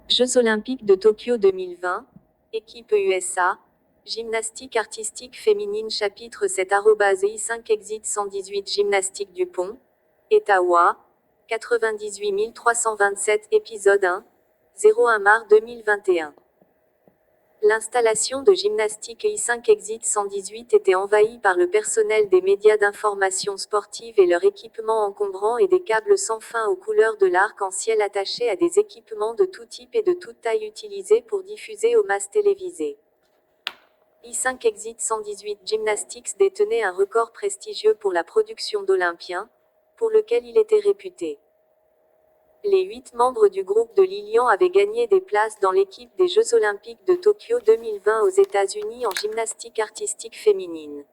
Jeux olympiques de Tokyo 2020, équipe USA, gymnastique artistique féminine chapitre 7 I5 exit 118 gymnastique Dupont, Etawa, 98 327 épisode 1, 01 mars 2021. L'installation de gymnastique I5 Exit 118 était envahie par le personnel des médias d'information sportive et leur équipement encombrant et des câbles sans fin aux couleurs de l'arc-en-ciel attachés à des équipements de tout type et de toute taille utilisés pour diffuser aux masses télévisées. I5 Exit 118 Gymnastics détenait un record prestigieux pour la production d'Olympiens, pour lequel il était réputé. Les 8 membres du groupe de Lilian avaient gagné des places dans l'équipe des Jeux olympiques de Tokyo 2020 aux États-Unis en gymnastique artistique féminine.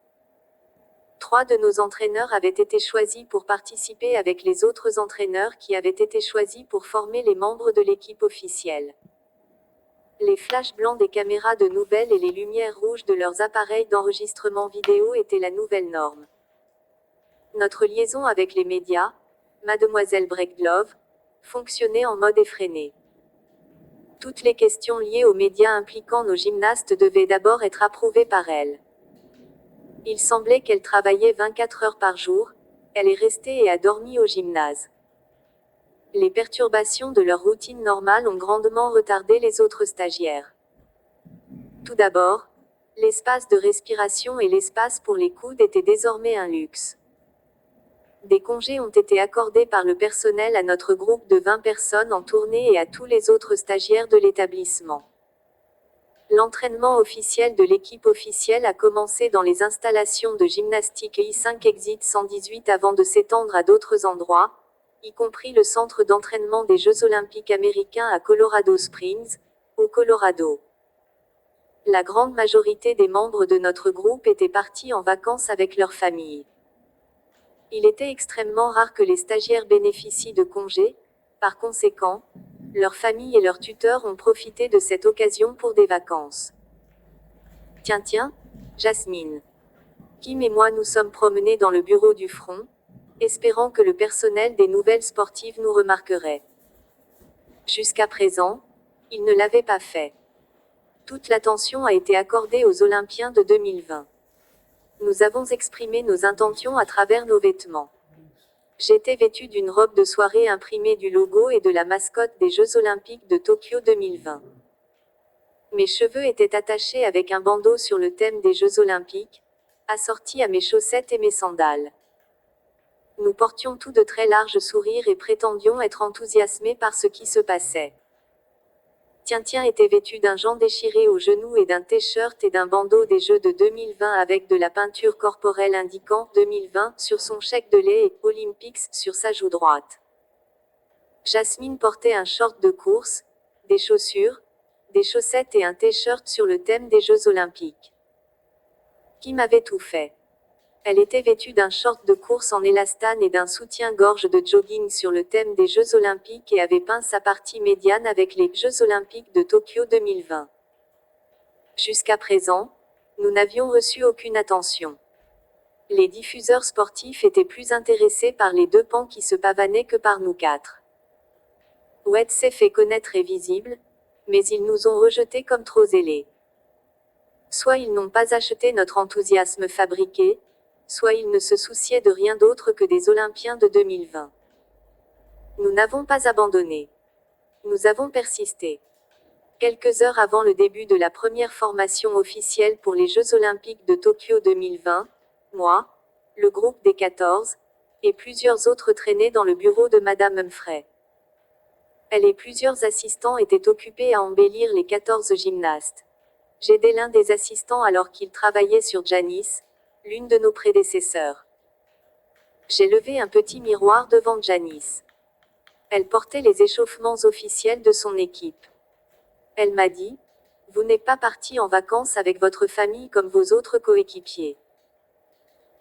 3 de nos entraîneurs avaient été choisis pour participer avec les autres entraîneurs qui avaient été choisis pour former les membres de l'équipe officielle. Les flashs blancs des caméras de nouvelles et les lumières rouges de leurs appareils d'enregistrement vidéo étaient la nouvelle norme. Notre liaison avec les médias, Mademoiselle Breedlove, fonctionnait en mode effréné. Toutes les questions liées aux médias impliquant nos gymnastes devaient d'abord être approuvées par elle. Il semblait qu'elle travaillait 24 heures par jour, elle est restée et a dormi au gymnase. Les perturbations de leur routine normale ont grandement retardé les autres stagiaires. Tout d'abord, l'espace de respiration et l'espace pour les coudes étaient désormais un luxe. Des congés ont été accordés par le personnel à notre groupe de 20 personnes en tournée et à tous les autres stagiaires de l'établissement. L'entraînement officiel de l'équipe officielle a commencé dans les installations de gymnastique I5 Exit 118 avant de s'étendre à d'autres endroits, y compris le centre d'entraînement des Jeux olympiques américains à Colorado Springs, au Colorado. La grande majorité des membres de notre groupe étaient partis en vacances avec leurs familles. Il était extrêmement rare que les stagiaires bénéficient de congés, par conséquent, leurs familles et leurs tuteurs ont profité de cette occasion pour des vacances. Tiens, Jasmine. Kim et moi nous sommes promenés dans le bureau du front, espérant que le personnel des nouvelles sportives nous remarquerait. Jusqu'à présent, il ne l'avait pas fait. Toute l'attention a été accordée aux Olympiens de 2020. Nous avons exprimé nos intentions à travers nos vêtements. J'étais vêtue d'une robe de soirée imprimée du logo et de la mascotte des Jeux olympiques de Tokyo 2020. Mes cheveux étaient attachés avec un bandeau sur le thème des Jeux olympiques, assorti à mes chaussettes et mes sandales. Nous portions tous de très larges sourires et prétendions être enthousiasmés par ce qui se passait. Tiens était vêtu d'un jean déchiré aux genoux et d'un t-shirt et d'un bandeau des Jeux de 2020 avec de la peinture corporelle indiquant 2020 sur son chèque de lait et Olympics sur sa joue droite. Jasmine portait un short de course, des chaussures, des chaussettes et un t-shirt sur le thème des Jeux olympiques. Kim avait tout fait. Elle était vêtue d'un short de course en élastane et d'un soutien-gorge de jogging sur le thème des Jeux olympiques et avait peint sa partie médiane avec les Jeux olympiques de Tokyo 2020. Jusqu'à présent, nous n'avions reçu aucune attention. Les diffuseurs sportifs étaient plus intéressés par les 2 pans qui se pavanaient que par nous 4. Oued s'est fait connaître et visible, mais ils nous ont rejetés comme trop zélés. Soit ils n'ont pas acheté notre enthousiasme fabriqué, soit ils ne se souciaient de rien d'autre que des Olympiens de 2020. Nous n'avons pas abandonné. Nous avons persisté. Quelques heures avant le début de la première formation officielle pour les Jeux olympiques de Tokyo 2020, moi, le groupe des 14, et plusieurs autres traînaient dans le bureau de Madame Humphrey. Elle et plusieurs assistants étaient occupés à embellir les 14 gymnastes. J'aidais l'un des assistants alors qu'il travaillait sur Janice, l'une de nos prédécesseurs. J'ai levé un petit miroir devant Janice. Elle portait les échauffements officiels de son équipe. Elle m'a dit, « Vous n'êtes pas parti en vacances avec votre famille comme vos autres coéquipiers. »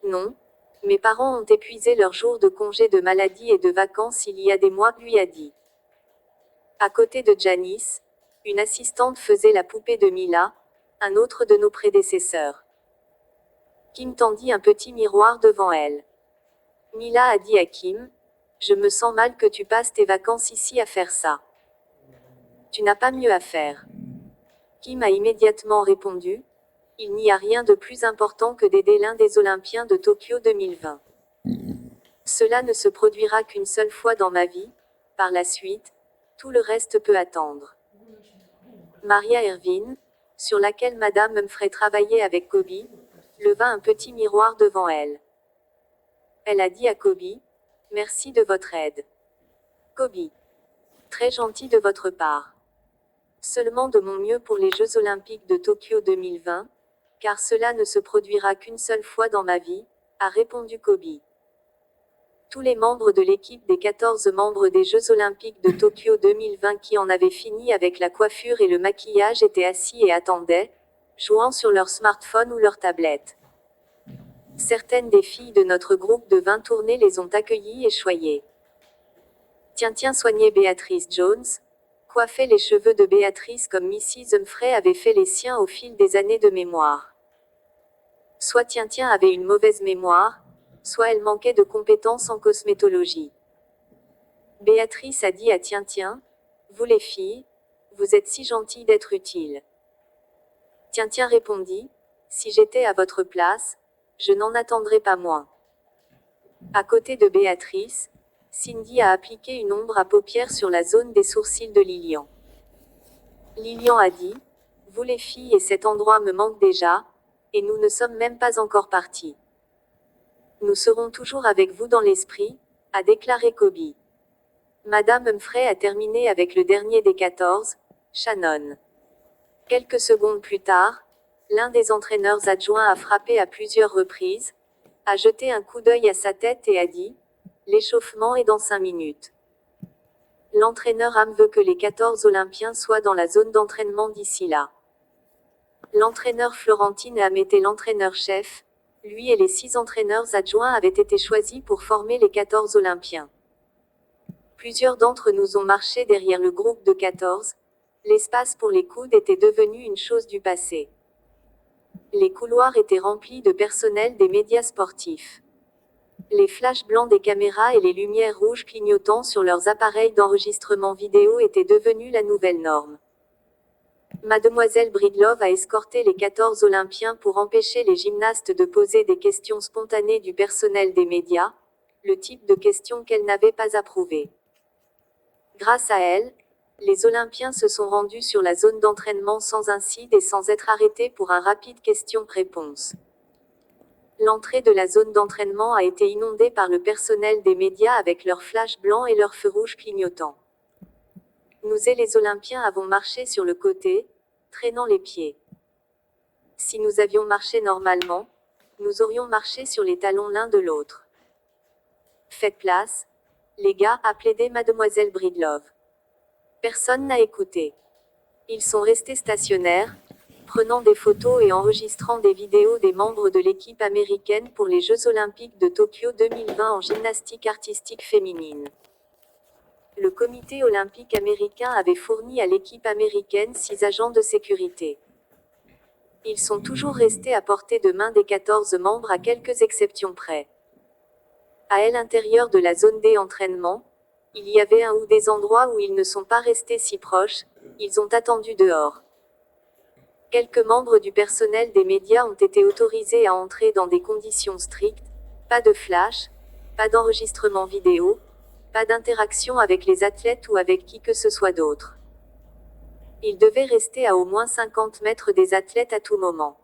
Non, mes parents ont épuisé leurs jours de congé de maladie et de vacances il y a des mois, lui a dit. À côté de Janice, une assistante faisait la poupée de Mila, un autre de nos prédécesseurs. Kim tendit un petit miroir devant elle. Mila a dit à Kim, « Je me sens mal que tu passes tes vacances ici à faire ça. Tu n'as pas mieux à faire. Kim a immédiatement répondu, il n'y a rien de plus important que d'aider l'un des Olympiens de Tokyo 2020. Cela ne se produira qu'une seule fois dans ma vie, par la suite, tout le reste peut attendre. Maria Ervin, sur laquelle Madame Humphrey travaillait avec Kobe, leva un petit miroir devant elle. Elle a dit à Kobe, merci de votre aide. Kobe. Très gentil de votre part. Seulement de mon mieux pour les Jeux Olympiques de Tokyo 2020, car cela ne se produira qu'une seule fois dans ma vie, a répondu Kobe. Tous les membres de l'équipe des 14 membres des Jeux Olympiques de Tokyo 2020 qui en avaient fini avec la coiffure et le maquillage étaient assis et attendaient, jouant sur leur smartphone ou leur tablette. Certaines des filles de notre groupe de 20 tournées les ont accueillies et choyées. Tiens, soignez Béatrice Jones. Coiffez les cheveux de Béatrice comme Mrs. Humphrey avait fait les siens au fil des années de mémoire. Soit Tiens avait une mauvaise mémoire, soit elle manquait de compétences en cosmétologie. Béatrice a dit à Tiens, vous les filles, vous êtes si gentilles d'être utiles. Tiens répondit, si j'étais à votre place, je n'en attendrais pas moins. À côté de Béatrice, Cindy a appliqué une ombre à paupières sur la zone des sourcils de Lilian. Lilian a dit, vous les filles et cet endroit me manque déjà, et nous ne sommes même pas encore partis. Nous serons toujours avec vous dans l'esprit, a déclaré Kobe. Madame Humphrey a terminé avec le dernier des 14, Shannon. Quelques secondes plus tard, l'un des entraîneurs adjoints a frappé à plusieurs reprises, a jeté un coup d'œil à sa tête et a dit, l'échauffement est dans 5 minutes. L'entraîneur Am veut que les 14 Olympiens soient dans la zone d'entraînement d'ici là. L'entraîneur Florentine Am était l'entraîneur-chef, lui et les 6 entraîneurs adjoints avaient été choisis pour former les 14 Olympiens. Plusieurs d'entre nous ont marché derrière le groupe de 14, l'espace pour les coudes était devenu une chose du passé. Les couloirs étaient remplis de personnel des médias sportifs. Les flashs blancs des caméras et les lumières rouges clignotant sur leurs appareils d'enregistrement vidéo étaient devenus la nouvelle norme. Mademoiselle Breedlove a escorté les 14 Olympiens pour empêcher les gymnastes de poser des questions spontanées du personnel des médias, le type de questions qu'elle n'avait pas approuvé. Grâce à elle, les Olympiens se sont rendus sur la zone d'entraînement sans incide et sans être arrêtés pour un rapide question-réponse. L'entrée de la zone d'entraînement a été inondée par le personnel des médias avec leurs flashs blancs et leurs feux rouges clignotants. Nous et les Olympiens avons marché sur le côté, traînant les pieds. Si nous avions marché normalement, nous aurions marché sur les talons l'un de l'autre. Faites place, les gars, a plaidé Mademoiselle Breedlove. Personne n'a écouté. Ils sont restés stationnaires, prenant des photos et enregistrant des vidéos des membres de l'équipe américaine pour les Jeux Olympiques de Tokyo 2020 en gymnastique artistique féminine. Le comité olympique américain avait fourni à l'équipe américaine 6 agents de sécurité. Ils sont toujours restés à portée de main des 14 membres à quelques exceptions près. À l'intérieur de la zone d'entraînement, il y avait un ou des endroits où ils ne sont pas restés si proches, ils ont attendu dehors. Quelques membres du personnel des médias ont été autorisés à entrer dans des conditions strictes, pas de flash, pas d'enregistrement vidéo, pas d'interaction avec les athlètes ou avec qui que ce soit d'autre. Ils devaient rester à au moins 50 mètres des athlètes à tout moment.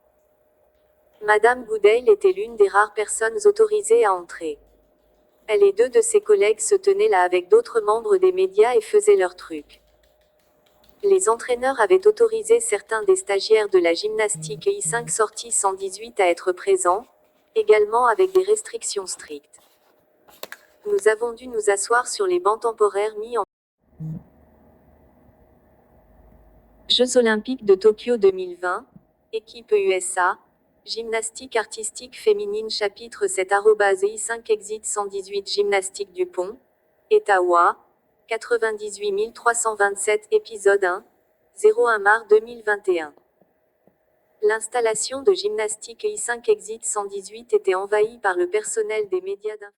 Madame Goodale était l'une des rares personnes autorisées à entrer. Elle et 2 de ses collègues se tenaient là avec d'autres membres des médias et faisaient leur truc. Les entraîneurs avaient autorisé certains des stagiaires de la gymnastique I5 sortie 118 à être présents, également avec des restrictions strictes. Nous avons dû nous asseoir sur les bancs temporaires mis en Jeux Olympiques de Tokyo 2020, équipe USA, gymnastique artistique féminine chapitre 7 @I5 exit 118 gymnastique Dupont, Etawa, 98 327 épisode 1, 01 mars 2021. L'installation de gymnastique I5 exit 118 était envahie par le personnel des médias